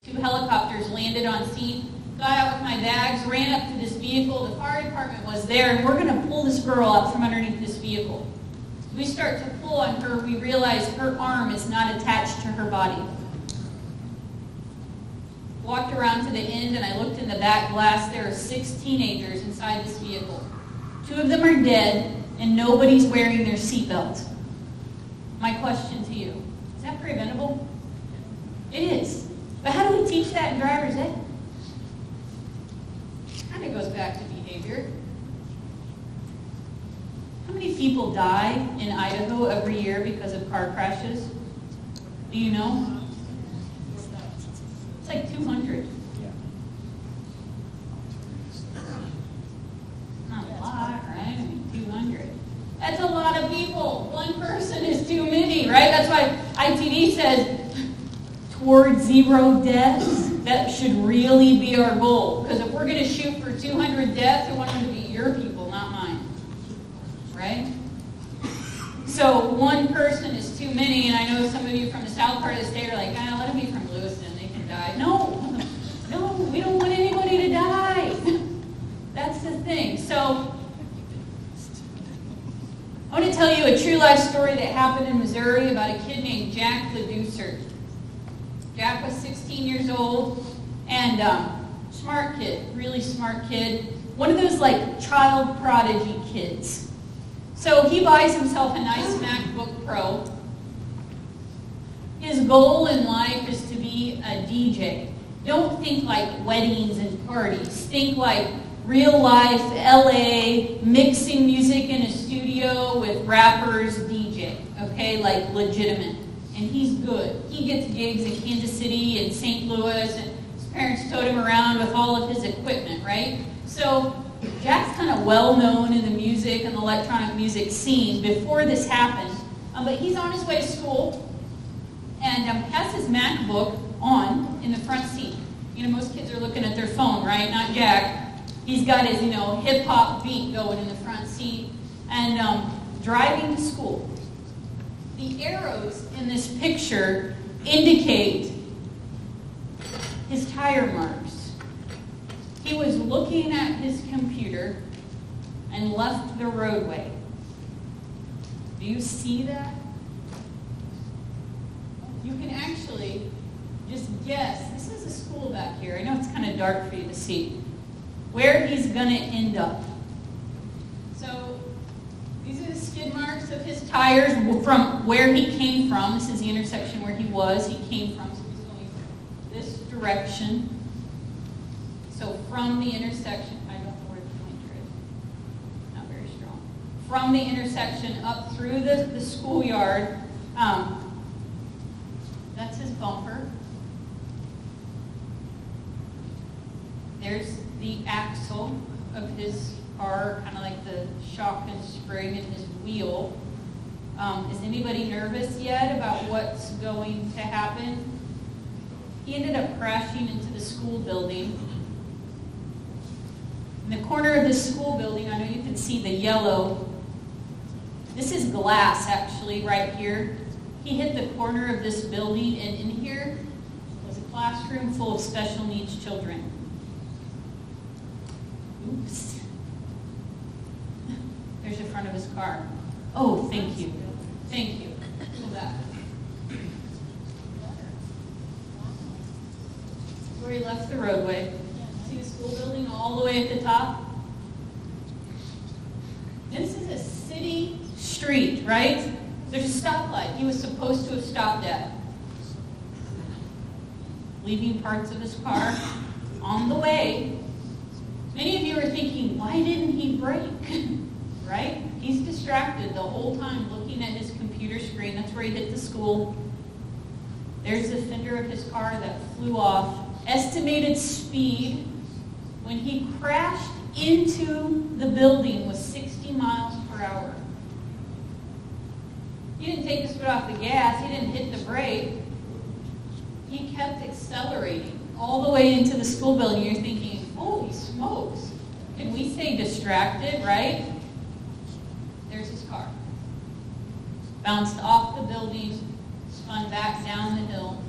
2 helicopters landed on scene, got out with my bags, ran up to this vehicle. The fire department was there, and we're going to pull this girl up from underneath this vehicle. We start to pull on her. We realize her arm is not attached to her body. Walked around to the end, and I looked in the back glass. There are 6 teenagers inside this vehicle. 2 of them are dead, and nobody's wearing their seatbelt. My question to you, is that preventable? It is. But how do we teach that in driver's ed? Kind of goes back to behavior. How many people die in Idaho every year because of car crashes? Do you know? It's like 200. Not a lot, right? I mean, 200. That's a lot of people. 1 person is too many, right? That's why ITD says toward 0 deaths. That should really be our goal. Because if we're going to shoot for 200 deaths, we want them to be your people, not mine. Right? So 1 person is too many, and I know some of you from the south part of the state are like, let them be from Lewiston, they can die. No, we don't want anybody to die. That's the thing. So I want to tell you a true life story that happened in Missouri about a kid named Jack LeDucer. Jack was 16 years old, and smart kid, really smart kid. One of those like child prodigy kids. So he buys himself a nice MacBook Pro. His goal in life is to be a DJ. Don't think like weddings and parties. Think like real life LA, mixing music in a studio with rappers, DJ. Okay, like legitimate. And he's good. He gets gigs in Kansas City and St. Louis, and his parents towed him around with all of his equipment, right? So Jack's kind of well known in the music and electronic music scene before this happened, but he's on his way to school and has his MacBook on in the front seat. You know, most kids are looking at their phone, right? Not Jack. He's got his, hip-hop beat going in the front seat and driving to school. The arrows in this picture indicate his tire marks. He was looking at his computer and left the roadway. Do you see that? You can actually just guess. This is a school back here. I know it's kind of dark for you to see. Where he's going to end up. So these are the skid marks of his tires from where he came from. This is the intersection where he was. He came from, so he's going this direction. So from the intersection, I don't know where the pointer is. Not very strong. From the intersection up through the schoolyard, that's his bumper. There's the axle of his car, kind of like the shock and spring in his wheel. Is anybody nervous yet about what's going to happen? He ended up crashing into the school building. In the corner of this school building, I know you can see the yellow. This is glass, actually, right here. He hit the corner of this building, and in here was a classroom full of special needs children. Oops. There's the front of his car. Oh, thank you. Thank you. Pull that. Where he left the roadway. See the school building all the way at the top? This is a city street, right? There's a stoplight he was supposed to have stopped at. Leaving parts of his car on the way. Many of you are thinking, why didn't he brake? Right? He's distracted the whole time looking at his computer screen. That's where he hit the school. There's the fender of his car that flew off. Estimated speed when he crashed into the building was 60 miles per hour. He didn't take his foot off the gas. He didn't hit the brake. He kept accelerating all the way into the school building. You're thinking, holy smokes. Can we say distracted, right? There's his car. Bounced off the building, spun back down the hill,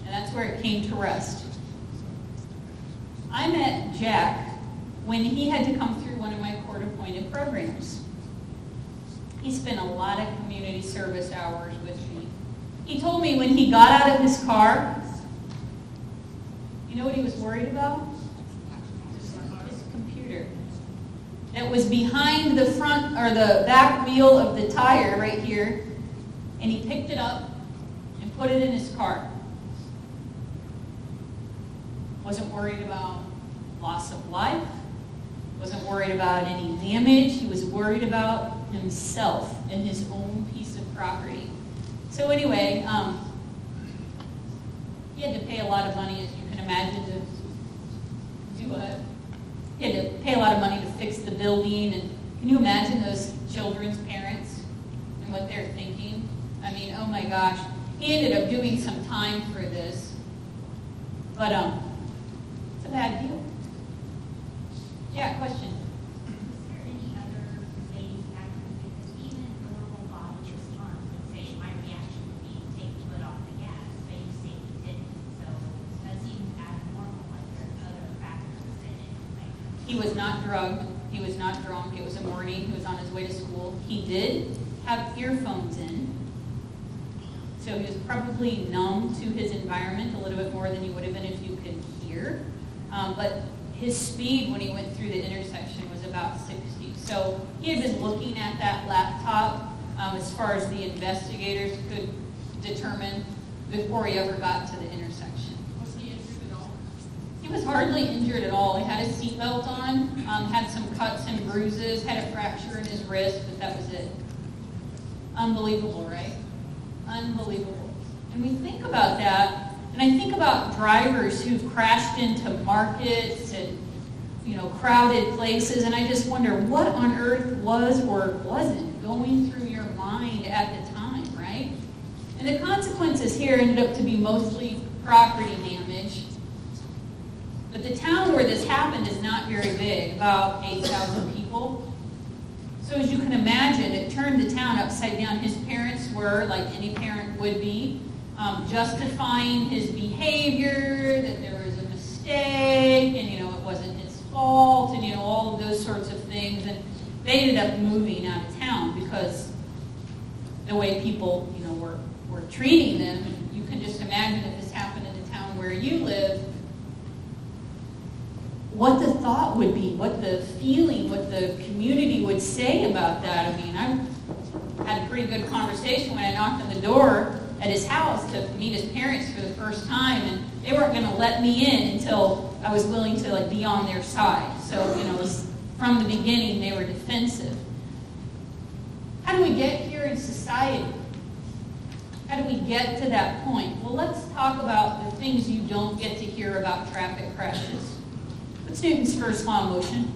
and that's where it came to rest. I met Jack when he had to come through one of my court-appointed programs. He spent a lot of community service hours with me. He told me when he got out of his car, you know what he was worried about? His computer. That was behind the front or the back wheel of the tire right here, and he picked it up and put it in his car. Wasn't worried about loss of life, wasn't worried about any damage. He was worried about himself and his own piece of property. So anyway, he had to pay a lot of money, as you can imagine, to do what? He had to pay a lot of money to fix the building. And can you imagine those children's parents and what they're thinking? I mean, oh my gosh. He ended up doing some time for this. But it's a bad deal. Yeah, question. Is there any other maybe factors? Because even normal body response would say my reaction would be take the foot off the gas, but you say he didn't. So that seems abnormal. Like there's other factors in it. Like, He was not drugged. He was not drunk. It was a morning. He was on his way to school. He did have earphones in. So he was probably numb to his environment a little bit more than you would have been if you could hear. But his speed when he went through the intersection was about 60. So he had been looking at that laptop as far as the investigators could determine before he ever got to the intersection. Was he injured at all? He was hardly injured at all. He had a seatbelt on, had some cuts and bruises, had a fracture in his wrist, but that was it. Unbelievable, right? Unbelievable. And we think about that, and I think about drivers who've crashed into markets and, crowded places, and I just wonder what on earth was or wasn't going through your mind at the time, right? And the consequences here ended up to be mostly property damage. But the town where this happened is not very big, about 8,000 people. So as you can imagine, it turned the town upside down. His parents were, like any parent would be, justifying his behavior, that there was a mistake, and it wasn't his fault, and all of those sorts of things. And they ended up moving out of town because the way people, were treating them. And you can just imagine if this happened in the town where you live, what the thought would be, what the feeling, what the community would say about that. I mean, I had a pretty good conversation when I knocked on the door at his house to meet his parents for the first time, and they weren't going to let me in until I was willing to be on their side. So, it was, from the beginning, they were defensive. How do we get here in society? How do we get to that point? Well, let's talk about the things you don't get to hear about traffic crashes. What's Newton's first law of motion?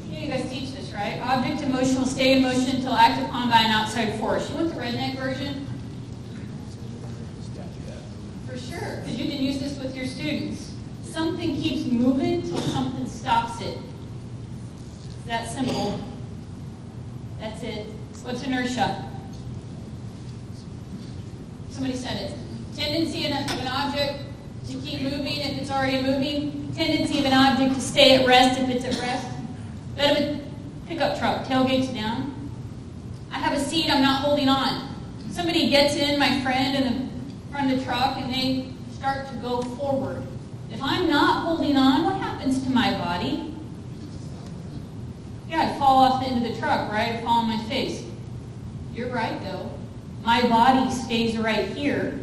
Yeah, you guys teach this, right? Object in motion will stay in motion until acted upon by an outside force. You want the redneck version? For sure, because you can use this with your students. Something keeps moving until something stops it. It's that simple. That's it. What's inertia? Somebody said it. Tendency of an object to keep moving if it's already moving. Tendency of an object to stay at rest if it's at rest. Bed of a pickup truck, tailgate's down. I have a seat, I'm not holding on. Somebody gets in, my friend, in the front of the truck, and they start to go forward. If I'm not holding on, what happens to my body? Yeah, I'd fall off the end of the truck, right? I'd fall on my face. You're right, though. My body stays right here,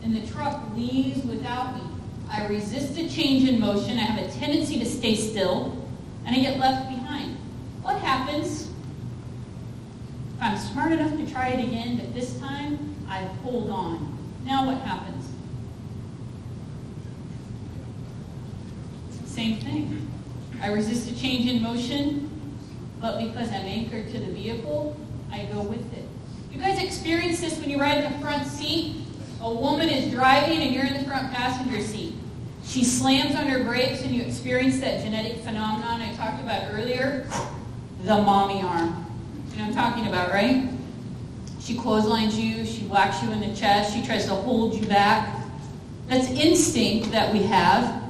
and the truck leaves without me. I resist a change in motion. I have a tendency to stay still, and I get left behind. What happens? If I'm smart enough to try it again, but this time I hold on. Now what happens? Same thing. I resist a change in motion, but because I'm anchored to the vehicle, I go with it. You guys experience this when you ride in the front seat? A woman is driving and you're in the front passenger seat. She slams on her brakes and you experience that genetic phenomenon I talked about earlier, the mommy arm. You know what I'm talking about, right? She clotheslines you, she whacks you in the chest, she tries to hold you back. That's instinct that we have,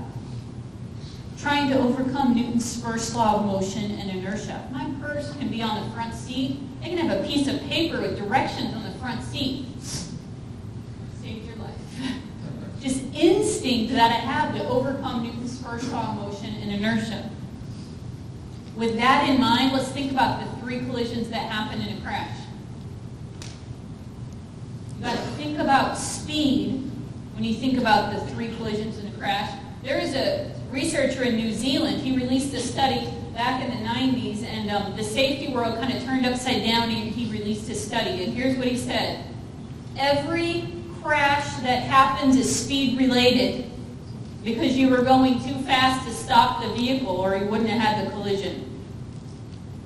trying to overcome Newton's first law of motion and inertia. My purse can be on the front seat. I can have a piece of paper with directions on the front seat. Saved your life. Just instinct that I have to overcome Newton's first law of motion and inertia. With that in mind, let's think about the 3 collisions that happen in a crash. You got to think about speed when you think about the 3 collisions in a crash. There is a researcher in New Zealand. He released a study back in the 90s, and the safety world kind of turned upside down, and he released his study. And here's what he said. Every crash that happens is speed related because you were going too fast to stop the vehicle or you wouldn't have had the collision.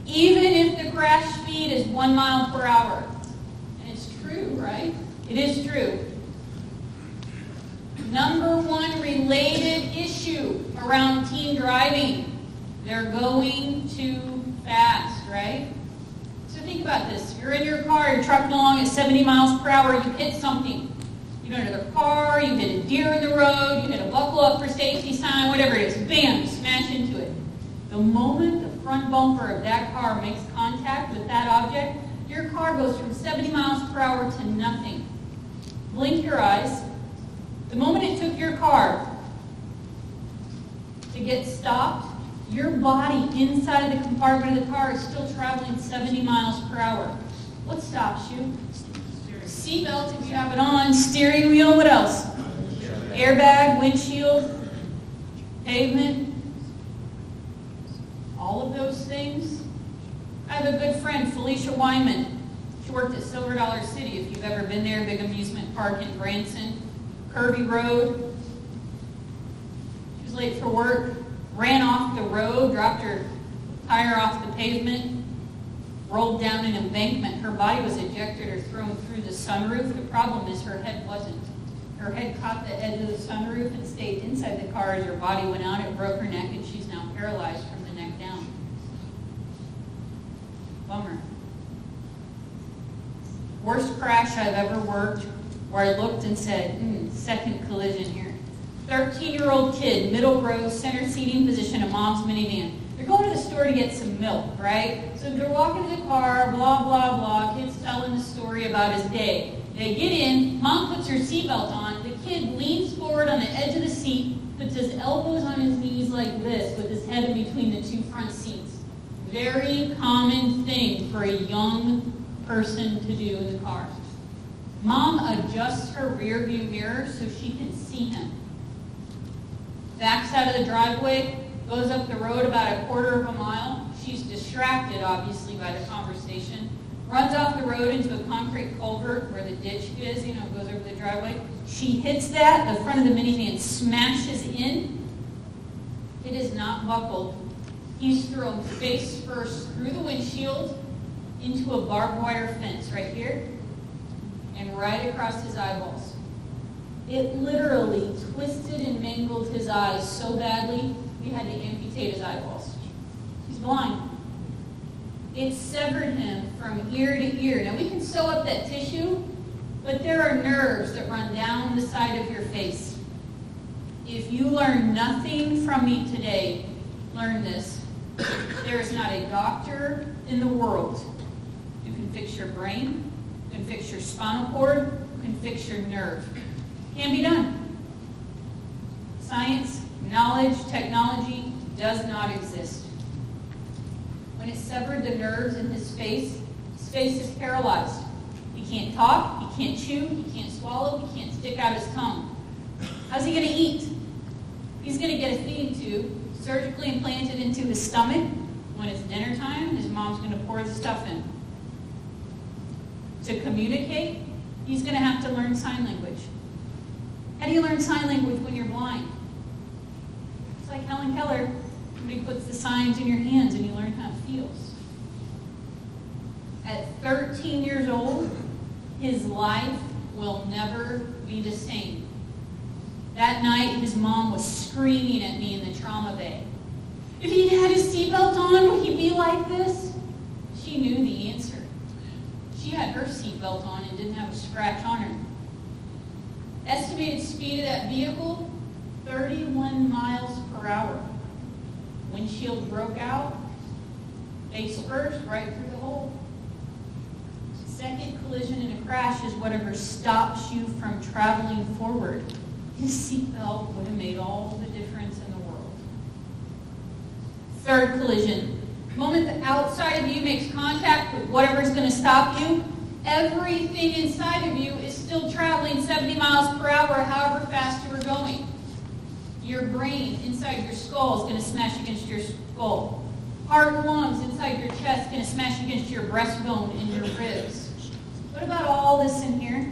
Even if the crash speed is 1 mile per hour. And it's true, right? It is true. Number 1 related issue around teen driving. They're going too fast, right? So think about this. You're in your car, you're trucking along at 70 miles per hour, you hit something. You go into the car, you hit a deer in the road, you hit a buckle up for safety sign, whatever it is. Bam, you smash into it. The moment the front bumper of that car makes contact with that object, your car goes from 70 miles per hour to nothing. Blink your eyes. The moment it took your car to get stopped, your body inside the compartment of the car is still traveling 70 miles per hour. What stops you? Seatbelt if you have it on, steering wheel, what else? Airbag, windshield, pavement, all of those things. I have a good friend, Felicia Wyman. She worked at Silver Dollar City, if you've ever been there, big amusement park in Branson. Kirby Road. She was late for work, ran off the road, dropped her tire off the pavement, rolled down an embankment. Her body was ejected or thrown through the sunroof. The problem is her head wasn't. Her head caught the edge of the sunroof and stayed inside the car as her body went out. It broke her neck, and she's now paralyzed from the neck down. Bummer. Worst crash I've ever worked, where I looked and said, second collision here. 13-year-old kid, middle row, center seating position, a mom's minivan. They're going to the store to get some milk, right? So they're walking to the car, blah, blah, blah. Kid's telling the story about his day. They get in, mom puts her seatbelt on. The kid leans forward on the edge of the seat, puts his elbows on his knees like this, with his head in between the 2 front seats. Very common thing for a young person to do in the car. Mom adjusts her rear view mirror so she can see him. Backs out of the driveway, goes up the road about a quarter of a mile. She's distracted, obviously, by the conversation. Runs off the road into a concrete culvert where the ditch is, goes over the driveway. She hits that, the front of the minivan smashes in. It is not buckled. He's thrown face first through the windshield into a barbed wire fence right here and right across his eyeballs. It literally twisted and mangled his eyes so badly, we had to amputate his eyeballs. He's blind. It severed him from ear to ear. Now, we can sew up that tissue, but there are nerves that run down the side of your face. If you learn nothing from me today, learn this. There is not a doctor in the world who can fix your brain, who can fix your spinal cord, who can fix your nerve. Can be done. Science, knowledge, technology does not exist. When it severed the nerves in his face is paralyzed. He can't talk, he can't chew, he can't swallow, he can't stick out his tongue. How's he going to eat? He's going to get a feeding tube surgically implanted into his stomach. When it's dinner time, his mom's going to pour the stuff in. To communicate, he's going to have to learn sign language. How do you learn sign language when you're blind? It's like Helen Keller. Somebody puts the signs in your hands and you learn how it feels. At 13 years old, his life will never be the same. That night, his mom was screaming at me in the trauma bay. If he had his seatbelt on, would he be like this? She knew the answer. She had her seatbelt on and didn't have a scratch on her. Estimated estimated speed of that vehicle, 31 miles per hour. Windshield broke out, face first, right through the hole. Second collision in a crash is whatever stops you from traveling forward. His seatbelt would have made all the difference in the world. Third collision. The moment the outside of you makes contact with whatever's going to stop you, everything inside of you is still traveling 70 miles per hour, however fast you were going. Your brain inside your skull is going to smash against your skull. Heart and lungs inside your chest is going to smash against your breastbone and your ribs. What about all this in here?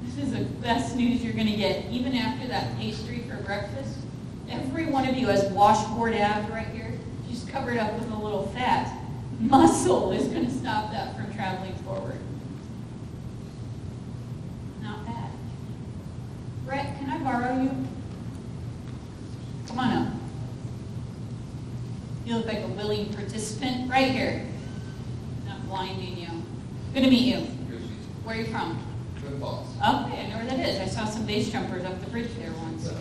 This is the best news you're going to get, even after that pastry for breakfast. Every one of you has washboard abs right here, just covered up with a little fat. Muscle is going to stop that from traveling forward. Not bad. Brett, can I borrow you? Come on up. You look like a willing participant. Right here. Not blinding you. Good to meet you. Where are you from? Good boss. Okay, I know where that is. I saw some base jumpers up the bridge there once.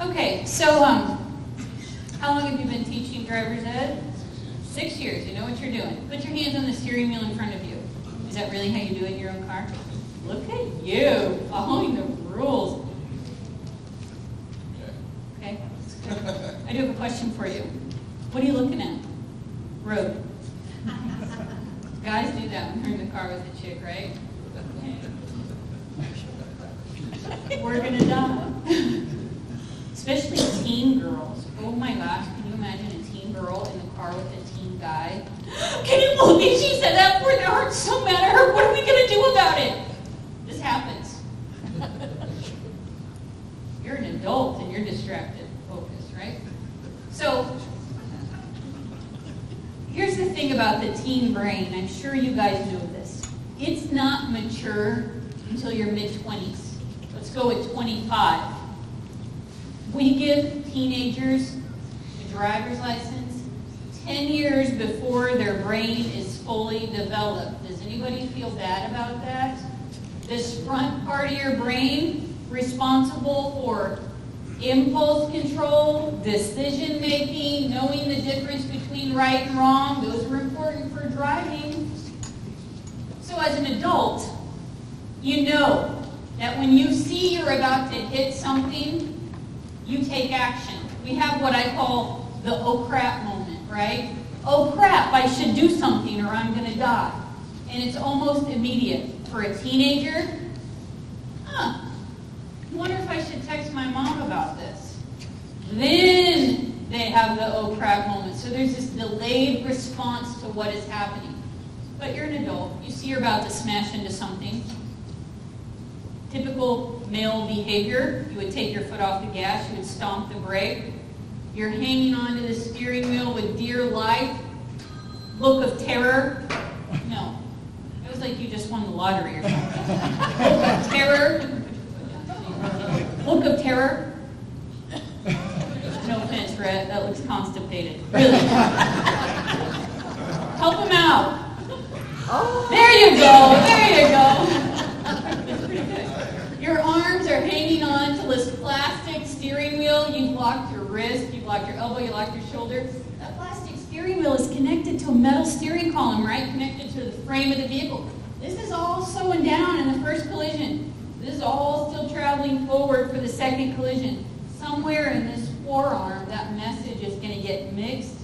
Okay, so how long have you been teaching driver's ed? 6 years. You know what you're doing. Put your hands on the steering wheel in front of you. Is that really how you do it in your own car? Look at you, following the rules. Okay? I do have a question for you. What are you looking at? Road. Guys do that when they're in the car with a chick, right? We're going to die. Especially teen girls. Oh my gosh, can you imagine a teen girl in the car with a teen guy? Can you believe she said that word? Their heart's so mad at her. What are we going to do about it? This happens. You're an adult and you're distracted. Focus, right? So, here's the thing about the teen brain. I'm sure you guys know this. It's not mature until your mid-20s. Let's go at 25. We give teenagers a driver's license 10 years before their brain is fully developed. Does anybody feel bad about that? This front part of your brain, responsible for impulse control, decision making, knowing the difference between right and wrong, those are important for driving. So as an adult, you know that when you see you're about to hit something, you take action. We have what I call the oh crap moment, right? Oh crap, I should do something or I'm going to die. And it's almost immediate. For a teenager, I wonder if I should text my mom about this. Then they have the oh crap moment. So there's this delayed response to what is happening. But you're an adult. You see you're about to smash into something. Typical male behavior, you would take your foot off the gas, you would stomp the brake. You're hanging onto the steering wheel with dear life. Look of terror. No. It was like you just won the lottery or something. Look of terror. Look of terror. No offense, Rhett. That looks constipated. Really. Help him out. There you go. There you go. That's pretty good. Your arms are hanging on to this plastic steering wheel. You've locked your wrist, you've locked your elbow, you locked your shoulder. That plastic steering wheel is connected to a metal steering column, right? Connected to the frame of the vehicle. This is all slowing down in the first collision. This is all still traveling forward for the second collision. Somewhere in this forearm, that message is going to get mixed.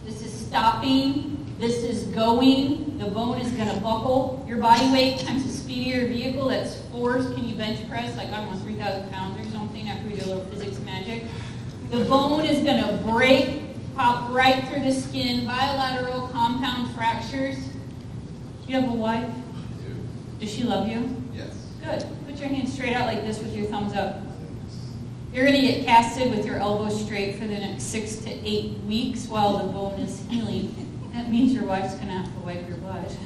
This is stopping. This is going. The bone is going to buckle. Your body weight times the speed of your vehicle, that's force. Can you bench press like, I don't know, 3,000 pounds or something after we do a little physics magic? The bone is going to break, pop right through the skin, bilateral compound fractures. Do you have a wife? I do. Does she love you? Yes. Good. Put your hands straight out like this with your thumbs up. You're going to get casted with your elbow straight for the next 6 to 8 weeks while the bone is healing. That means your wife's going to have to wipe your butt.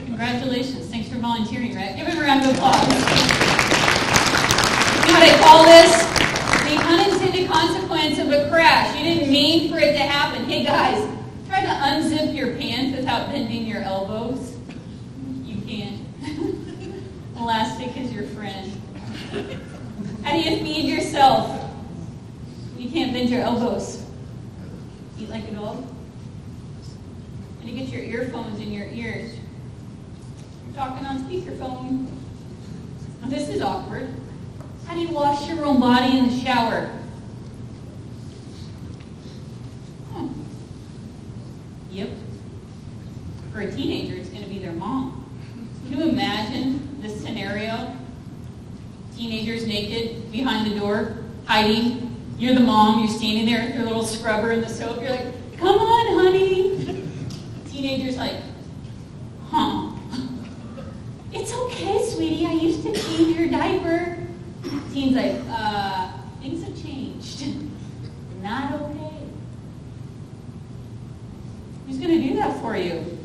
Congratulations. Thanks for volunteering, Rhett. Give him a round of applause. You know what I call this? The unintended consequence of a crash. You didn't mean for it to happen. Hey, guys, try to unzip your pants without bending your elbows. is your friend. How do you feed yourself? You can't bend your elbows. Eat like a dog. And you get your earphones in your ears. You're talking on speakerphone. This is awkward. How do you wash your own body in the shower? Yep. For a teenager, it's going to be their mom. Can you imagine this scenario? Teenagers naked behind the door, hiding. You're the mom. You're standing there with your little scrubber and the soap. You're like, come on, honey. Teenager's like, huh? It's okay, sweetie. I used to change your diaper. Teen's like, things have changed. Not okay. Who's going to do that for you?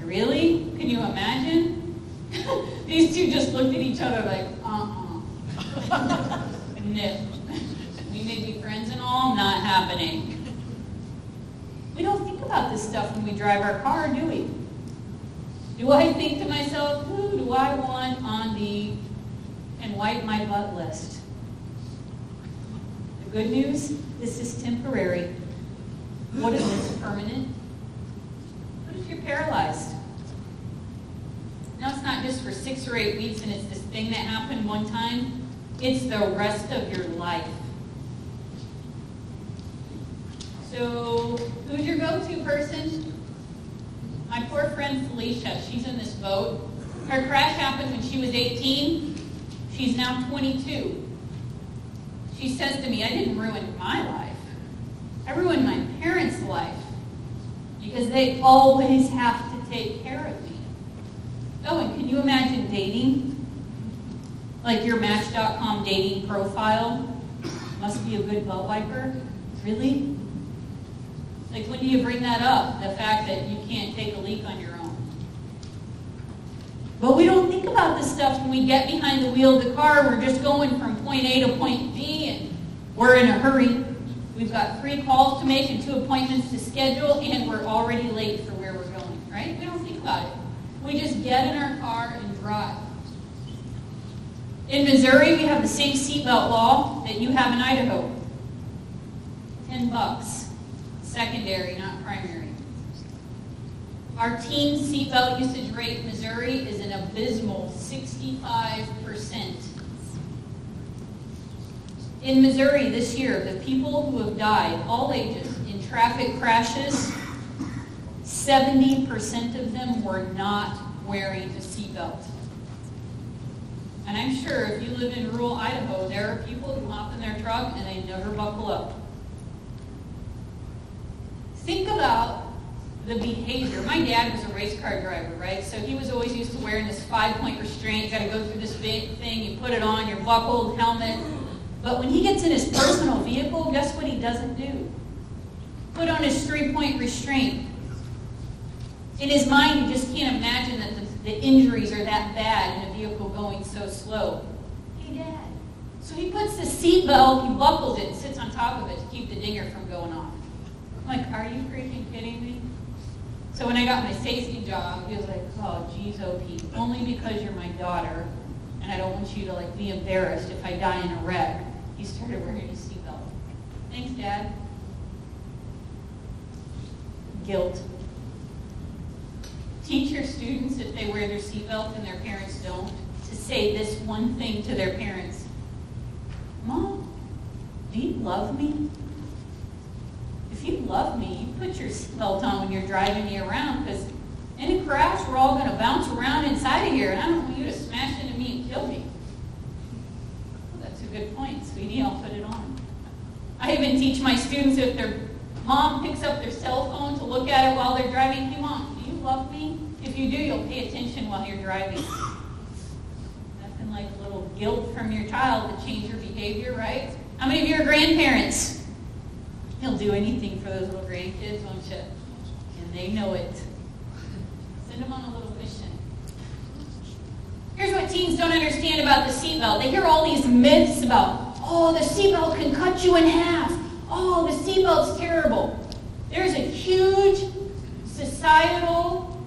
Really? Can you imagine? These two just looked at each other like, no. We may be friends and all, not happening. We don't think about this stuff when we drive our car, do we? Do I think to myself, who do I want on the and wipe my butt list? The good news, this is temporary. What if it's permanent? What if you're paralyzed? Now it's not just for 6 or 8 weeks and it's this thing that happened one time. It's the rest of your life. So who's your go-to person? My poor friend Felicia, she's in this boat. Her crash happened when she was 18. She's now 22. She says to me, I didn't ruin my life. I ruined my parents' life because they always have to take care of me. Oh, and can you imagine dating? Like your Match.com dating profile must be a good butt wiper. Really? Like when do you bring that up? The fact that you can't take a leak on your own. But we don't think about this stuff when we get behind the wheel of the car. We're just going from point A to point B and we're in a hurry. We've got 3 calls to make and 2 appointments to schedule and we're already late for where we're going, right? We don't think about it. We just get in our car and drive. In Missouri, we have the same seatbelt law that you have in Idaho. $10. Secondary, not primary. Our teen seatbelt usage rate in Missouri is an abysmal 65%. In Missouri this year, the people who have died, all ages, in traffic crashes, 70% of them were not wearing a seatbelt. And I'm sure if you live in rural Idaho, there are people who hop in their truck and they never buckle up. Think about the behavior. My dad was a race car driver, right? So he was always used to wearing this 5-point restraint. You got to go through this big thing. You put it on, your buckled helmet. But when he gets in his personal vehicle, guess what he doesn't do? Put on his 3-point restraint. In his mind, he just can't imagine that the injuries are that bad in a vehicle going so slow. Hey, Dad. So he puts the seatbelt, he buckles it, and sits on top of it to keep the dinger from going off. I'm like, are you freaking kidding me? So when I got my safety job, he was like, oh, geez, oh, Pete, only because you're my daughter, and I don't want you to like be embarrassed if I die in a wreck. He started wearing his seatbelt. Thanks, Dad. Guilt. Teach your students, if they wear their seatbelt and their parents don't, to say this one thing to their parents. Mom, do you love me? If you love me, you put your seatbelt on when you're driving me around, because in a crash, we're all going to bounce around inside of here, and I don't want you to smash into me and kill me. Well, that's a good point, sweetie. I'll put it on. I even teach my students if their mom picks up their cell phone to look at it while they're driving, hey, Mom, do you love me? If you do, you'll pay attention while you're driving. Nothing like a little guilt from your child to change your behavior, right? How many of you are grandparents? You'll do anything for those little grandkids, won't you? And they know it. Send them on a little mission. Here's what teens don't understand about the seatbelt. They hear all these myths about, oh, the seatbelt can cut you in half. Oh, the seatbelt's terrible. There's a huge societal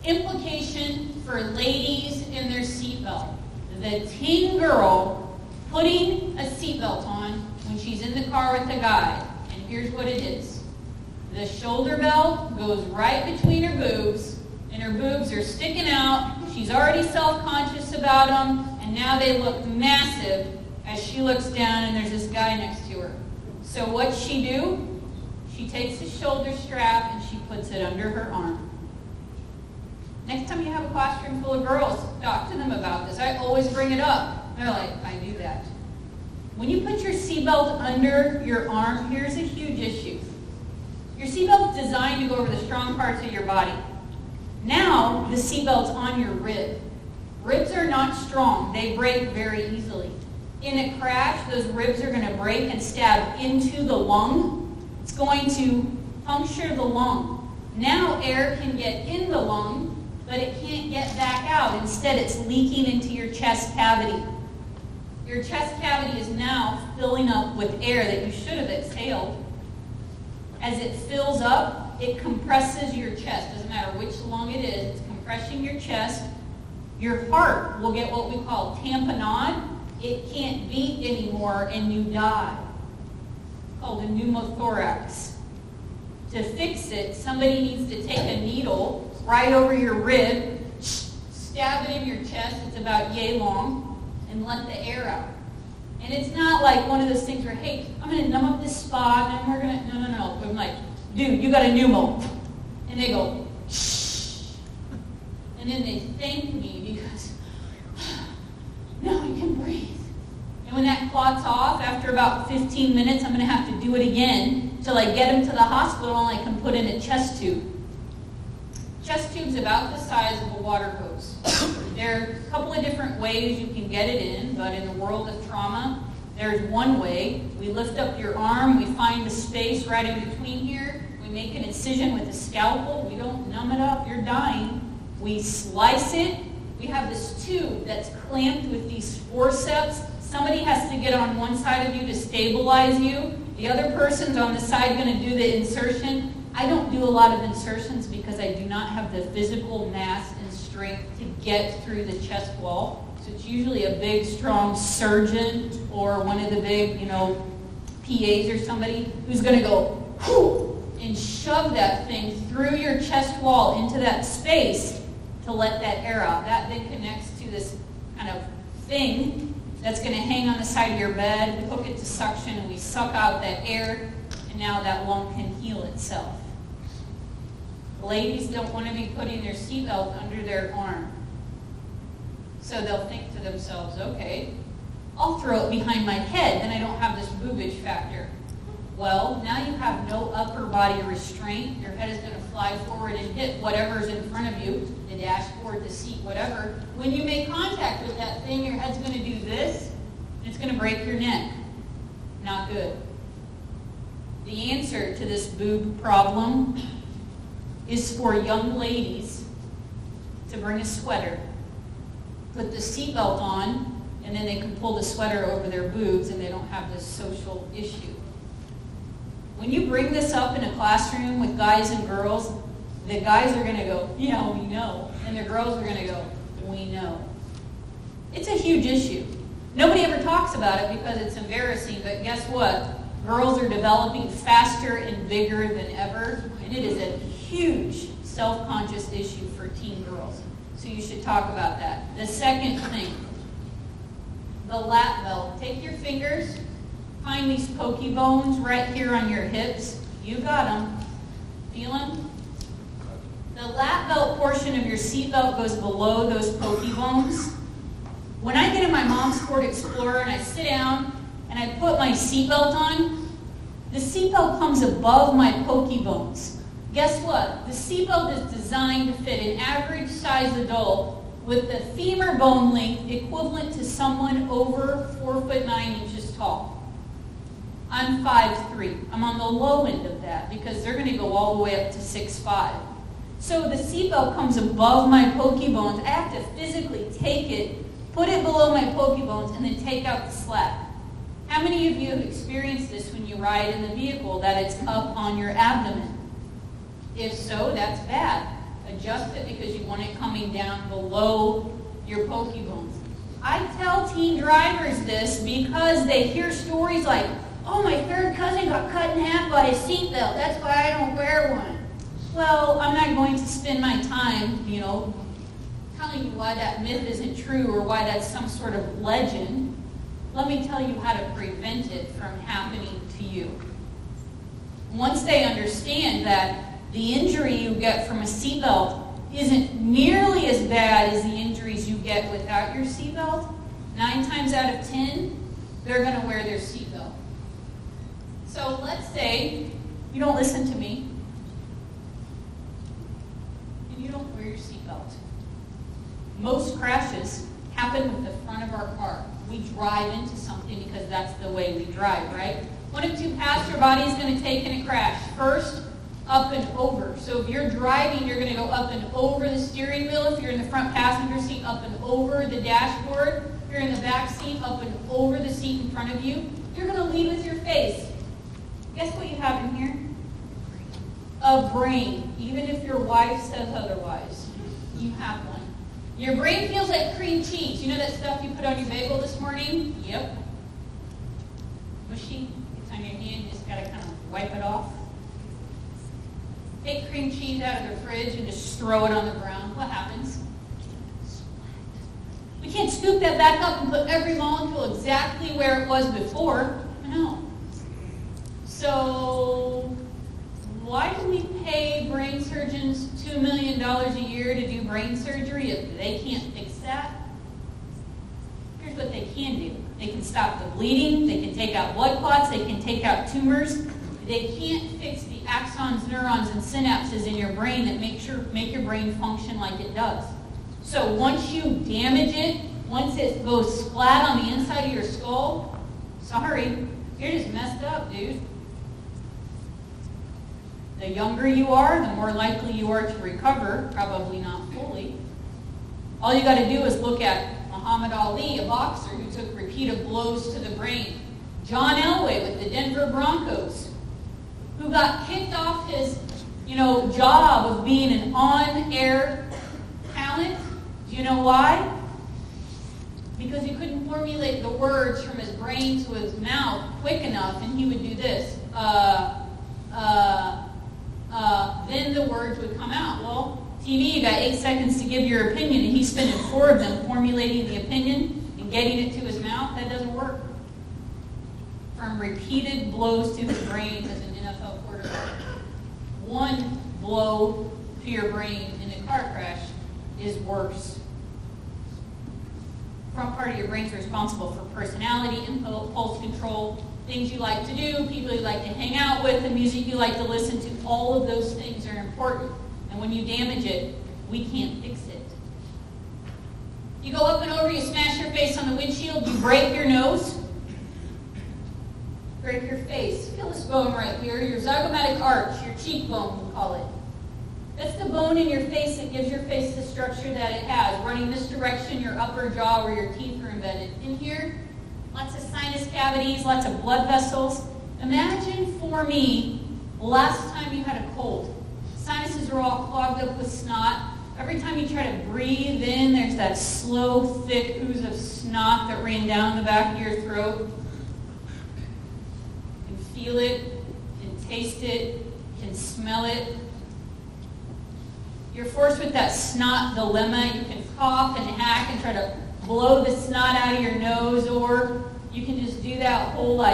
implication for ladies in their seatbelt. the teen girl putting a seatbelt on when she's in the car with the guy. And here's what it is. The shoulder belt goes right between her boobs, and her boobs are sticking out. She's already self-conscious about them, and now they look massive as she looks down and there's this guy next to her. So what's she do? She takes the shoulder strap and she puts it under her arm. Next time you have a classroom full of girls, talk to them about this. I always bring it up. They're like, I do that. When you put your seatbelt under your arm, here's a huge issue. Your seatbelt is designed to go over the strong parts of your body. Now, the seatbelt's on your rib. Ribs are not strong. They break very easily. In a crash, those ribs are going to break and stab into the lung. It's going to puncture the lung. Now, air can get in the lung, but it can't get back out. Instead, it's leaking into your chest cavity. Your chest cavity is now filling up with air that you should have exhaled. As it fills up, it compresses your chest. Doesn't matter which lung it is, it's compressing your chest. Your heart will get what we call tamponade. It can't beat anymore and you die. It's called a pneumothorax. To fix it, somebody needs to take a needle right over your rib, stab it in your chest, it's about yay long, and let the air out. And it's not like one of those things where, hey, I'm going to numb up this spot, and we're going to, no. I'm like, dude, you got a pneumo. And they go, shh. And then they thank me because, now you can breathe. And when that clot's off, after about 15 minutes, I'm going to have to do it again till I get them to the hospital and I can put in a chest tube. Chest tube's about the size of a water hose. There are a couple of different ways you can get it in, but in the world of trauma, there's one way. We lift up your arm, we find the space right in between here, we make an incision with a scalpel, we don't numb it up, you're dying. We slice it, we have this tube that's clamped with these forceps. Somebody has to get on one side of you to stabilize you. The other person's on the side going to do the insertion. I don't do a lot of insertions because I do not have the physical mass and strength to get through the chest wall. So it's usually a big, strong surgeon or one of the big, PAs or somebody who's going to go, whoo, and shove that thing through your chest wall into that space to let that air out. That then connects to this kind of thing that's going to hang on the side of your bed. We hook it to suction and we suck out that air, and now that lung can heal itself. Ladies don't want to be putting their seatbelt under their arm. So they'll think to themselves, okay, I'll throw it behind my head, then I don't have this boobage factor. Well, now you have no upper body restraint. Your head is going to fly forward and hit whatever's in front of you, the dashboard, the seat, whatever. When you make contact with that thing, your head's going to do this, and it's going to break your neck. Not good. The answer to this boob problem is for young ladies to bring a sweater, put the seatbelt on, and then they can pull the sweater over their boobs and they don't have this social issue. When you bring this up in a classroom with guys and girls, the guys are going to go, yeah, we know. And the girls are going to go, we know. It's a huge issue. Nobody ever talks about it because it's embarrassing, but guess what? Girls are developing faster and bigger than ever, and it is a huge self-conscious issue for teen girls. So you should talk about that. The second thing, the lap belt. Take your fingers, find these pokey bones right here on your hips. You got them. Feel them? The lap belt portion of your seat belt goes below those pokey bones. When I get in my mom's Ford Explorer and I sit down and I put my seatbelt on, the seatbelt comes above my pokey bones. Guess what? The seatbelt is designed to fit an average size adult with the femur bone length equivalent to someone over 4'9" tall. I'm 5'3". I'm on the low end of that because they're going to go all the way up to 6'5". So the seatbelt comes above my pokey bones. I have to physically take it, put it below my pokey bones, and then take out the slap. How many of you have experienced this when you ride in the vehicle, that it's up on your abdomen? If so, that's bad. Adjust it because you want it coming down below your pokey bones. I tell teen drivers this because they hear stories like, oh, my third cousin got cut in half by his seatbelt. That's why I don't wear one. Well, I'm not going to spend my time, telling you why that myth isn't true or why that's some sort of legend. Let me tell you how to prevent it from happening to you. Once they understand that the injury you get from a seatbelt isn't nearly as bad as the injuries you get without your seatbelt, 9 times out of 10, they're going to wear their seatbelt. So let's say you don't listen to me and you don't wear your seatbelt. Most crashes happen with the front of our car. We drive into something because that's the way we drive, right? One of two paths your body is going to take in a crash. First, up and over. So if you're driving, you're going to go up and over the steering wheel. If you're in the front passenger seat, up and over the dashboard. If you're in the back seat, up and over the seat in front of you. You're going to lead with your face. Guess what you have in here? A brain. Even if your wife says otherwise, you have one. Your brain feels like cream cheese. You know that stuff you put on your bagel this morning? Yep. Mushy. It's on your hand. You just got to kind of wipe it off. Take cream cheese out of the fridge and just throw it on the ground. What happens? We can't scoop that back up and put every molecule exactly where it was before. No. So why do we pay brain surgeons $2 million a year to do brain surgery if they can't fix that? Here's what they can do. They can stop the bleeding. They can take out blood clots. They can take out tumors. They can't fix the axons, neurons, and synapses in your brain that make your brain function like it does. So once you damage it, once it goes splat on the inside of your skull, sorry, you're just messed up, dude. The younger you are, the more likely you are to recover, probably not fully. All you got to do is look at Muhammad Ali, a boxer who took repeated blows to the brain. John Elway with the Denver Broncos, who got kicked off his, job of being an on-air talent. Do you know why? Because he couldn't formulate the words from his brain to his mouth quick enough, and he would do this. Then the words would come out. Well, TV, you got 8 seconds to give your opinion, and he's spending 4 of them formulating the opinion and getting it to his mouth. That doesn't work. From repeated blows to his brain as an NFL quarterback. 1 blow to your brain in a car crash is worse. Front part of your brain is responsible for personality, impulse control, things you like to do, people you like to hang out with, the music you like to listen to. All of those things are important. And when you damage it, we can't fix it. You go up and over, you smash your face on the windshield, you break your nose, break your face. Feel this bone right here, your zygomatic arch, your cheekbone, we call it. That's the bone in your face that gives your face the structure that it has. Running this direction, your upper jaw where your teeth are embedded. In here, lots of sinus cavities, lots of blood vessels. Imagine for me, last time you had a cold. Sinuses are all clogged up with snot. Every time you try to breathe in, there's that slow, thick ooze of snot that ran down the back of your throat. You can feel it, you can taste it, you can smell it. You're forced with that snot dilemma. You can cough and hack and try to blow the snot out of your nose, or you can just do that whole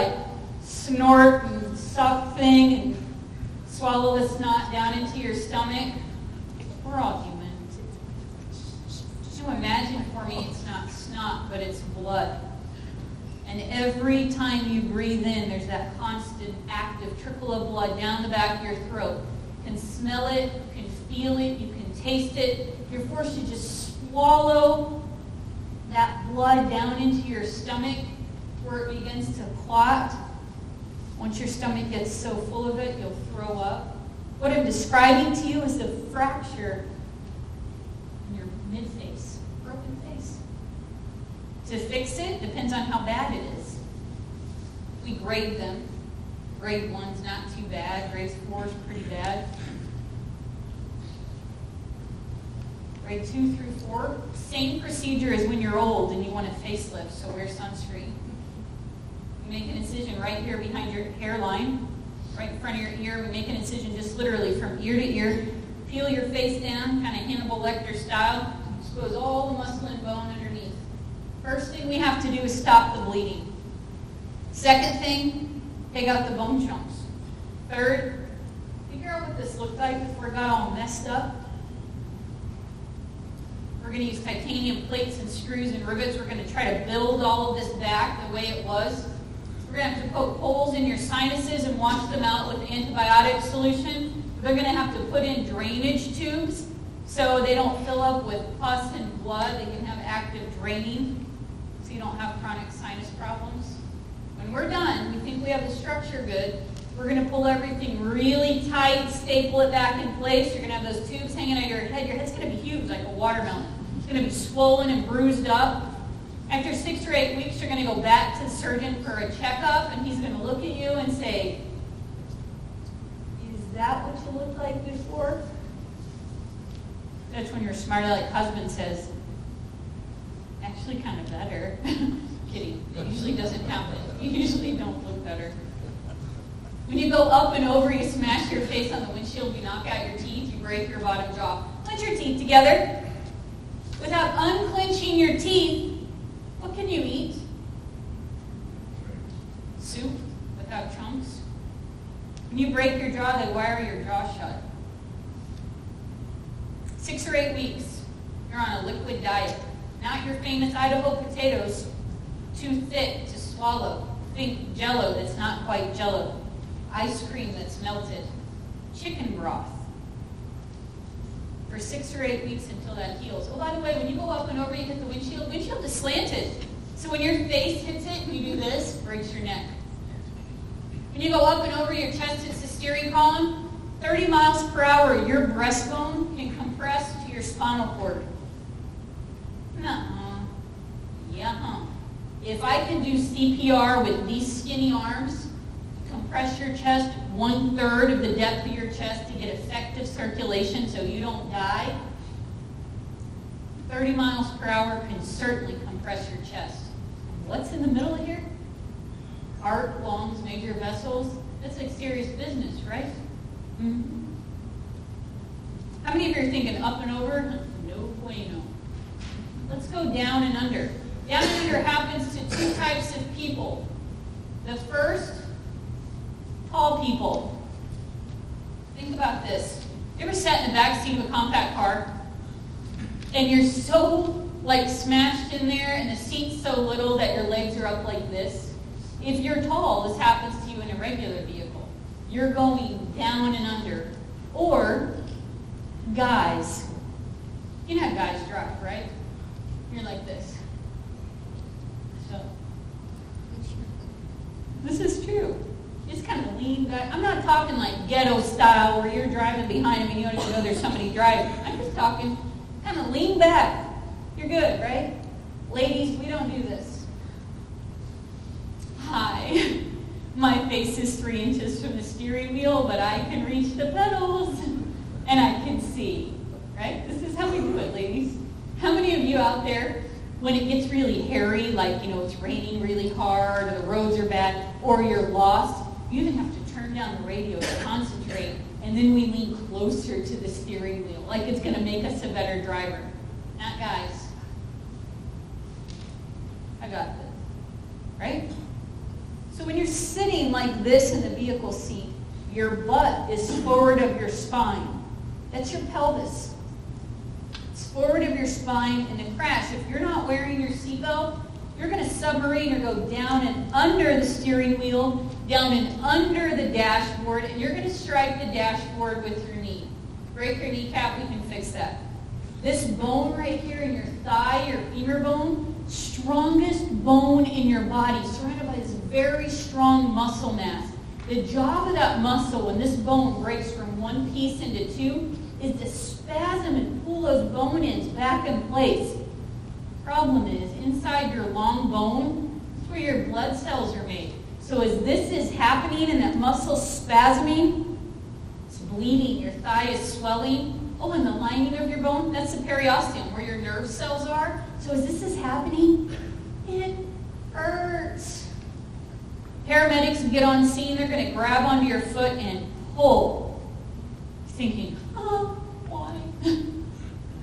snort and suck thing and swallow the snot down into your stomach. We're all human. Just imagine for me it's not snot, but it's blood. And every time you breathe in, there's that constant active trickle of blood down the back of your throat. You can smell it, you can feel it, you can taste it. You're forced to just swallow that blood down into your stomach where it begins to clot. Once your stomach gets so full of it, you'll throw up. What I'm describing to you is the fracture in your mid-face, broken face. To fix it depends on how bad it is. We grade them. Grade 1's not too bad. Grade 4's pretty bad. grade 2 through 4. Same procedure as when you're old and you want a facelift, so wear sunscreen. You make an incision right here behind your hairline, right in front of your ear. We make an incision just literally from ear to ear. Peel your face down, kind of Hannibal Lecter style. Expose all the muscle and bone underneath. First thing we have to do is stop the bleeding. Second thing, take out the bone chunks. Third, figure out what this looked like before it got all messed up. We're going to use titanium plates and screws and rivets. We're going to try to build all of this back the way it was. We're going to have to poke holes in your sinuses and wash them out with antibiotic solution. They're going to have to put in drainage tubes so they don't fill up with pus and blood. They can have active draining so you don't have chronic sinus problems. When we're done, we think we have the structure good. We're going to pull everything really tight, staple it back in place. You're going to have those tubes hanging out of your head. Your head's going to be huge like a watermelon. It's going to be swollen and bruised up. After 6 or 8 weeks, you're going to go back to the surgeon for a checkup, and he's going to look at you and say, "Is that what you looked like before?" That's when your smart aleck husband says, "Actually, kind of better." Kidding. It usually doesn't happen. You usually don't look better. When you go up and over, you smash your face on the windshield, you knock out your teeth, you break your bottom jaw. Put your teeth together. Without unclenching your teeth, what can you eat? Soup without chunks. When you break your jaw, they wire your jaw shut. 6 or 8 weeks, you're on a liquid diet. Not your famous Idaho potatoes, too thick to swallow. Think Jell-O that's not quite Jell-O. Ice cream that's melted. Chicken broth. For 6 or 8 weeks until that heals. Oh, by the way, when you go up and over, you hit the windshield is slanted. So when your face hits it and you do this, breaks your neck. When you go up and over your chest, hits the steering column, 30 miles per hour, your breastbone can compress to your spinal cord. Nuh-uh. Yeah. If I can do CPR with these skinny arms, compress your chest 1/3 of the depth of your chest to get effective circulation so you don't die, 30 miles per hour can certainly compress your chest. What's in the middle of here? Heart, lungs, major vessels. That's like serious business, right? Mm-hmm. How many of you are thinking up and over? No bueno. Let's go down and under. Down and under happens to 2 types of people. The first, tall people. Think about this. You ever sat in the back seat of a compact car and you're so smashed in there and the seat's so little that your legs are up like this? If you're tall, this happens to you in a regular vehicle. You're going down and under. Or guys. You know how guys drive, right? You're like this. So, this is true. Just kind of lean back. I'm not talking like ghetto style where you're driving behind him and you don't even know there's somebody driving. I'm just talking kind of lean back. You're good, right? Ladies, we don't do this. Hi. My face is 3 inches from the steering wheel, but I can reach the pedals and I can see, right? This is how we do it, ladies. How many of you out there, when it gets really hairy, like, it's raining really hard, or the roads are bad, or you're lost, you even have to turn down the radio to concentrate, and then we lean closer to the steering wheel, like it's going to make us a better driver. Not guys. I got this. Right? So when you're sitting like this in the vehicle seat, your butt is forward of your spine. That's your pelvis. It's forward of your spine in a crash. If you're not wearing your seatbelt, you're going to submarine or go down and under the steering wheel, down and under the dashboard, and you're going to strike the dashboard with your knee. Break your kneecap, we can fix that. This bone right here in your thigh, your femur bone, strongest bone in your body, surrounded by this very strong muscle mass. The job of that muscle, when this bone breaks from one piece into 2, is to spasm and pull those bone ends back in place. Problem is, inside your long bone, that's where your blood cells are made. So as this is happening and that muscle's spasming, it's bleeding, your thigh is swelling, Oh, and the lining of your bone, that's the periosteum, where your nerve cells are. So as this is happening, it hurts. Paramedics get on scene, they're going to grab onto your foot and pull. Thinking, oh, why?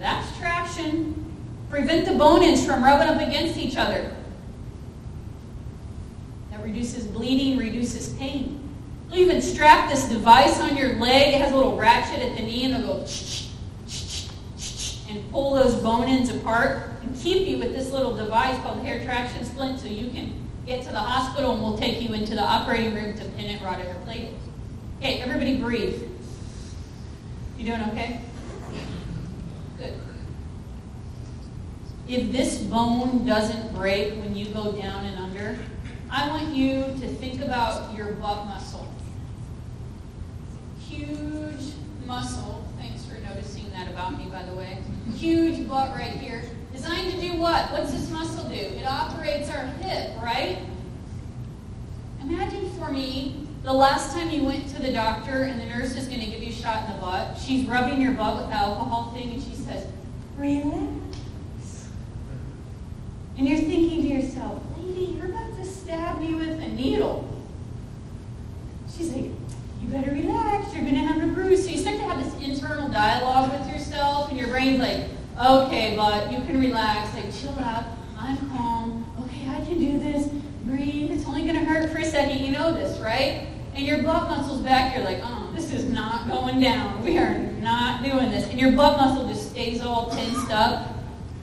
That's traction. Prevent the bone-ins from rubbing up against each other. That reduces bleeding, reduces pain. They'll even strap this device on your leg. It has a little ratchet at the knee, and they'll go and pull those bone-ins apart and keep you with this little device called the hair traction splint so you can get to the hospital, and we'll take you into the operating room to pin it, rod it, or plate it. Okay, everybody breathe. You doing okay? Good. If this bone doesn't break when you go down and under, I want you to think about your butt muscle. Huge muscle. Thanks for noticing that about me, by the way. Huge butt right here. Designed to do what? What's this muscle do? It operates our hip, right? Imagine for me, the last time you went to the doctor and the nurse is going to give you a shot in the butt. She's rubbing your butt with the alcohol thing and she says, relax. And you're thinking to yourself, lady, you're about to stab me with a needle. She's like, you better relax, you're going to have a bruise. So you start to have this internal dialogue with yourself, and your brain's like, okay, but you can relax, like chill out, I'm calm, okay, I can do this, breathe, it's only going to hurt for a second, you know this, right? And your butt muscle's back, you're like, oh, this is not going down, we are not doing this. And your butt muscle just stays all tensed up.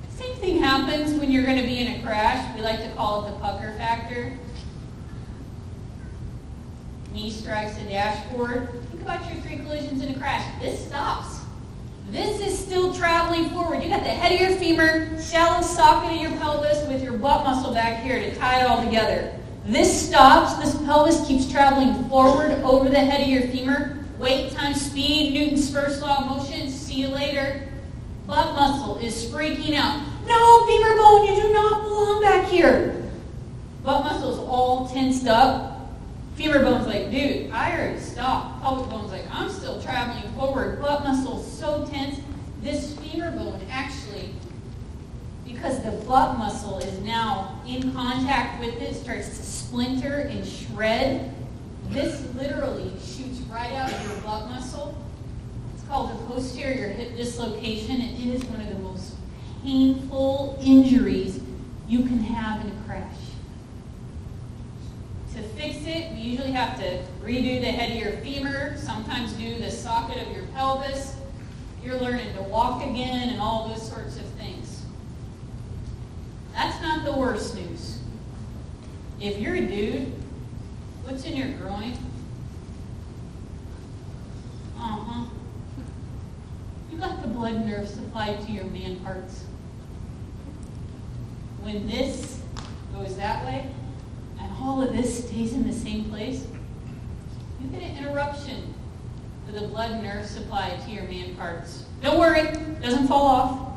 Same thing happens when you're going to be in a crash. We like to call it the pucker factor. Knee strikes the dashboard. Think about your 3 collisions in a crash. This stops. This is still traveling forward. You got the head of your femur, shallow socket of your pelvis with your butt muscle back here to tie it all together. This stops. This pelvis keeps traveling forward over the head of your femur. Weight times speed, Newton's first law of motion. See you later. Butt muscle is freaking out. No, femur bone, you do not belong back here. Butt muscle is all tensed up. Femur bone's like, dude, I already stopped. Pelvic bone's like, I'm still traveling forward. Butt muscle's so tense. This femur bone actually, because the butt muscle is now in contact with it, starts to splinter and shred. This literally shoots right out of your butt muscle. It's called the posterior hip dislocation, and it is one of the most painful injuries you can have in a crash. To fix it, we usually have to redo the head of your femur, sometimes do the socket of your pelvis. You're learning to walk again and all those sorts of things. That's not the worst news. If you're a dude, what's in your groin? You got the blood and nerve supplied to your man parts. When this goes that way, and all of this stays in the same place, you get an interruption to the blood and nerve supply to your man parts. Don't worry, it doesn't fall off.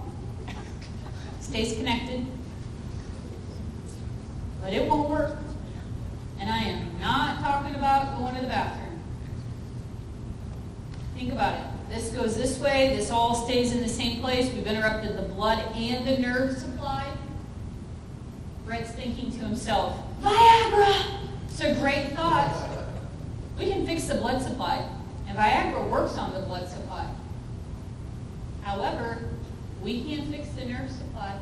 It stays connected. But it won't work. And I am not talking about going to the bathroom. Think about it. This goes this way, this all stays in the same place. We've interrupted the blood and the nerve supply. Brett's thinking to himself, Viagra! It's a great thought. We can fix the blood supply, and Viagra works on the blood supply. However, we can't fix the nerve supply.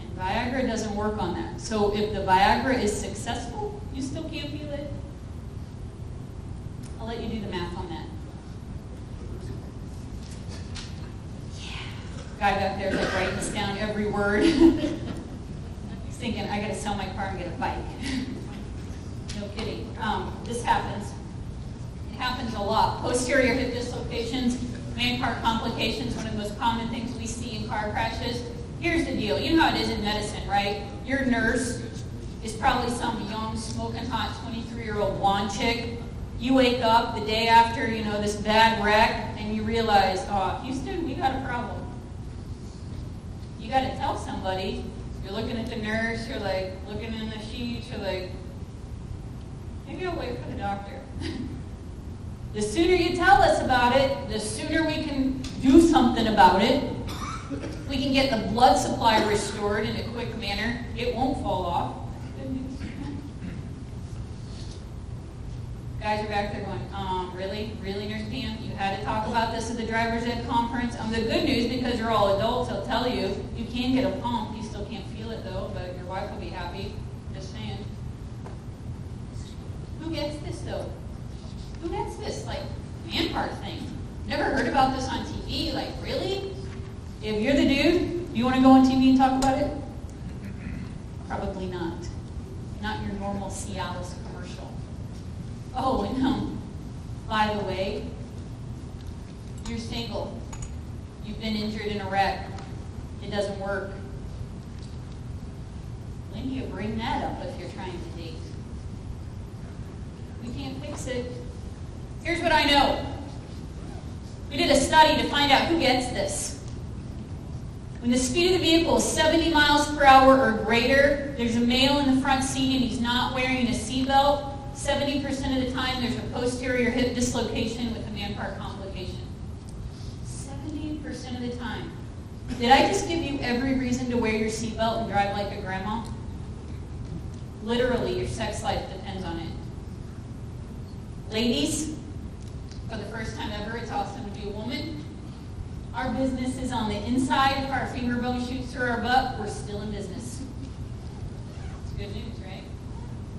And Viagra doesn't work on that. So if the Viagra is successful, you still can't feel it. I'll let you do the math on that. Guy back there is like writing this down every word. He's thinking, I gotta sell my car and get a bike. No kidding. This happens. It happens a lot. Posterior hip dislocations, man part complications, one of the most common things we see in car crashes. Here's the deal. You know how it is in medicine, right? Your nurse is probably some young, smoking hot 23-year-old blonde chick. You wake up the day after, this bad wreck, and you realize, oh, Houston, we got a problem. You got to tell somebody. You're looking at the nurse. You're like looking in the sheets. You're like, maybe I'll wait for the doctor. The sooner you tell us about it, the sooner we can do something about it. We can get the blood supply restored in a quick manner. It won't fall off. Guys are back there going, really? Really, Nurse Pam? You had to talk about this at the driver's ed conference? The good news, because you're all adults, I'll tell you, you can get a pump. You still can't feel it, though, but your wife will be happy. Just saying. Who gets this, though? Who gets this, man part thing? Never heard about this on TV? Really? If you're the dude, do you want to go on TV and talk about it? Probably not. Not your normal Cialis commercial. Oh, and by the way, you're single. You've been injured in a wreck. It doesn't work. When do you bring that up if you're trying to date? We can't fix it. Here's what I know. We did a study to find out who gets this. When the speed of the vehicle is 70 miles per hour or greater, there's a male in the front seat and he's not wearing a seatbelt. 70% of the time, there's a posterior hip dislocation with a man-part complication. 70% of the time. Did I just give you every reason to wear your seatbelt and drive like a grandma? Literally, your sex life depends on it. Ladies, for the first time ever, it's awesome to be a woman. Our business is on the inside. If our finger bone shoots through our butt, we're still in business. It's good news, right?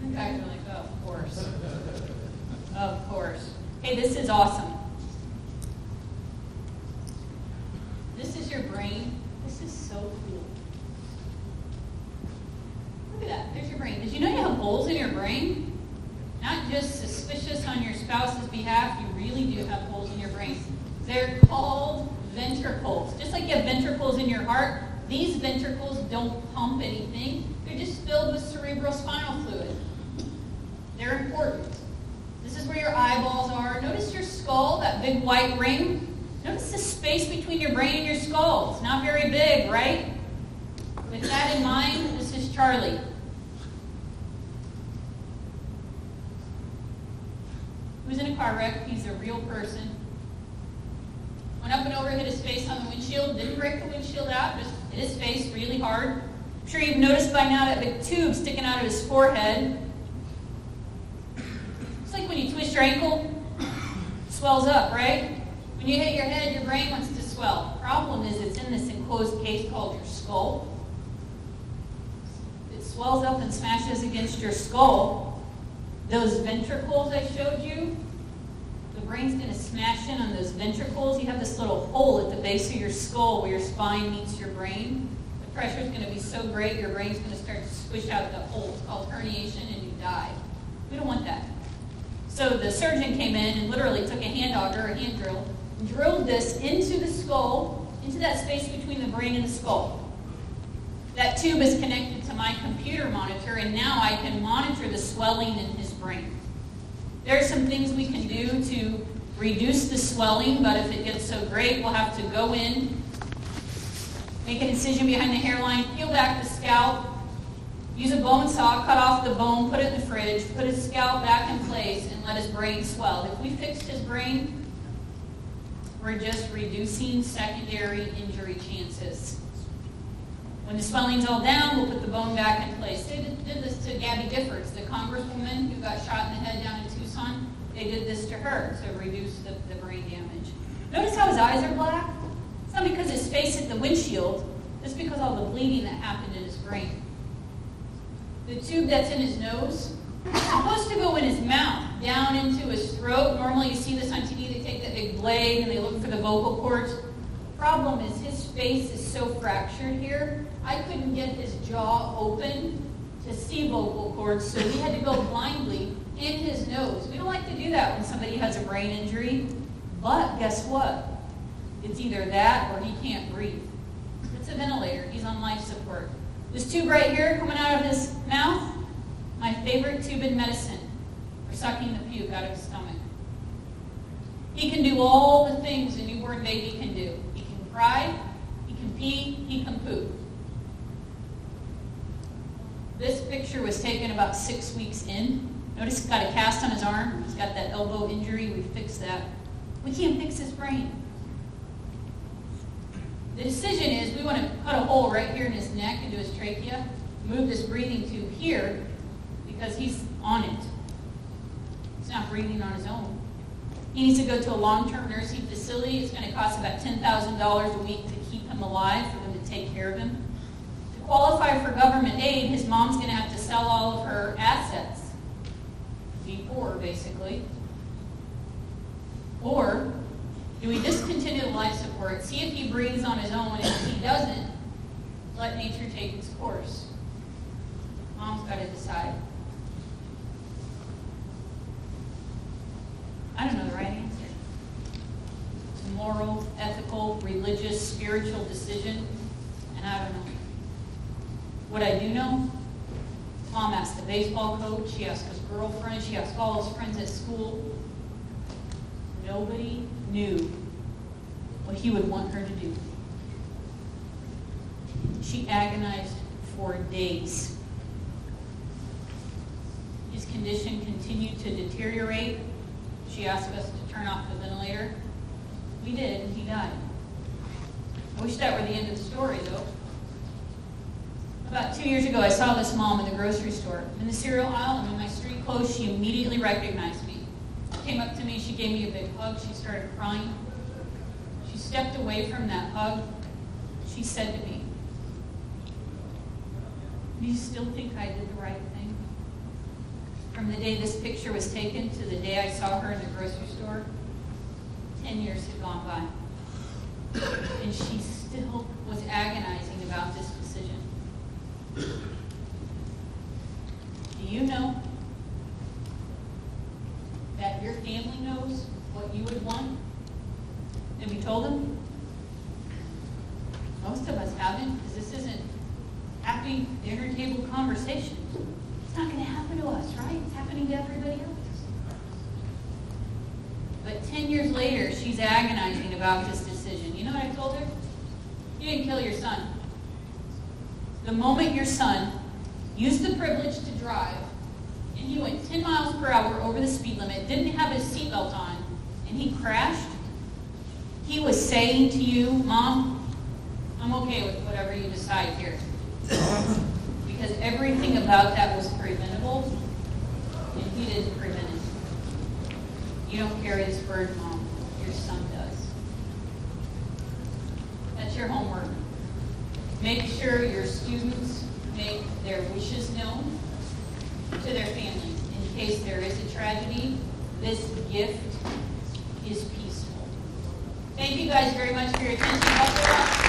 You guys are like, oh, of course. Of course. Hey, this is awesome. This is your brain. This is so cool. Look at that. There's your brain. Did you know you have holes in your brain? Not just suspicious on your spouse's behalf, you really do have holes in your brain. They're called ventricles. Just like you have ventricles in your heart, these ventricles don't pump anything. They're just filled with cerebrospinal fluid. They're important. This is where your eyeballs are. Notice your skull, that big white ring. Notice the space between your brain and your skull. It's not very big, right? With that in mind, this is Charlie. Who's in a car wreck? He's a real person. Went up and over, hit his face on the windshield. Didn't break the windshield out, just hit his face really hard. I'm sure you've noticed by now that big tube sticking out of his forehead. It's like when you twist your ankle, it swells up, right? When you hit your head, your brain wants to swell. Problem is it's in this enclosed case called your skull. It swells up and smashes against your skull. Those ventricles I showed you, the brain's going to smash in on those ventricles. You have this little hole at the base of your skull where your spine meets your brain. The pressure is going to be so great, your brain's going to start to squish out the hole. It's called herniation, and you die. We don't want that. So the surgeon came in and literally took a hand auger, a hand drill, and drilled this into the skull, into that space between the brain and the skull. That tube is connected to my computer monitor, and now I can monitor the swelling in his brain. There are some things we can do to reduce the swelling, but if it gets so great, we'll have to go in, make an incision behind the hairline, peel back the scalp, use a bone saw, cut off the bone, put it in the fridge, put his scalp back in place, and let his brain swell. If we fixed his brain, we're just reducing secondary injury chances. When the swelling's all down, we'll put the bone back in place. They did this to Gabby Giffords, the congresswoman who got shot in the head down in Tucson. They did this to her to reduce the brain damage. Notice how his eyes are black? It's not because his face hit the windshield. It's because all the bleeding that happened in his brain. The tube that's in his nose is supposed to go in his mouth, down into his throat. Normally you see this on TV. They take that big blade and they look for the vocal cords. Problem is his face is so fractured here, I couldn't get his jaw open to see vocal cords, so we had to go blindly in his nose. We don't like to do that when somebody has a brain injury, but guess what? It's either that or he can't breathe. It's a ventilator. He's on life support. This tube right here coming out of his mouth, my favorite tube in medicine for sucking the puke out of his stomach. He can do all the things a newborn baby can do. He can cry, he can pee, he can poop. This picture was taken about 6 weeks in. Notice he's got a cast on his arm. He's got that elbow injury. We fixed that. We can't fix his brain. The decision is we want to cut a hole right here in his neck into his trachea, move this breathing tube here because he's on it. He's not breathing on his own. He needs to go to a long-term nursing facility. It's going to cost about $10,000 a week to keep him alive, for them to take care of him. To qualify for government aid, his mom's going to have to sell all of her assets. Be poor, basically. Or do we discontinue the life support, see if he breathes on his own, and if he doesn't, let nature take its course? Mom's got to decide. I don't know the right answer. It's a moral, ethical, religious, spiritual decision, and I don't know. What I do know, Mom asked the baseball coach, she asked his girlfriend, she asked all his friends at school. Nobody knew what he would want her to do. She agonized for days. His condition continued to deteriorate. She asked us to turn off the ventilator. We did, and he died. I wish that were the end of the story, though. About 2 years ago, I saw this mom in the grocery store. In the cereal aisle, I'm in my street clothes. She immediately recognized me. She came up to me. She gave me a big hug. She started crying. She stepped away from that hug. She said to me, "Do you still think I did the right thing?" From the day this picture was taken to the day I saw her in the grocery store, 10 years had gone by. And she still was agonizing about this decision. Do you know that your family knows what you would want? Have you told them? Most of us haven't, because this isn't happy dinner table conversation. It's not going to happen to us, right? It's happening to everybody else. But 10 years later, she's agonizing about this decision. You know what I told her? You didn't kill your son. The moment your son used the privilege to drive, and he went 10 miles per hour over the speed limit, didn't have his seatbelt on, and he crashed, he was saying to you, "Mom, I'm okay with whatever you decide here." Because everything about that was preventable, and he didn't prevent it. You don't carry this burden, Mom. Your son does. That's your homework. Make sure your students make their wishes known to their families. In case there is a tragedy, this gift is peaceful. Thank you guys very much for your attention.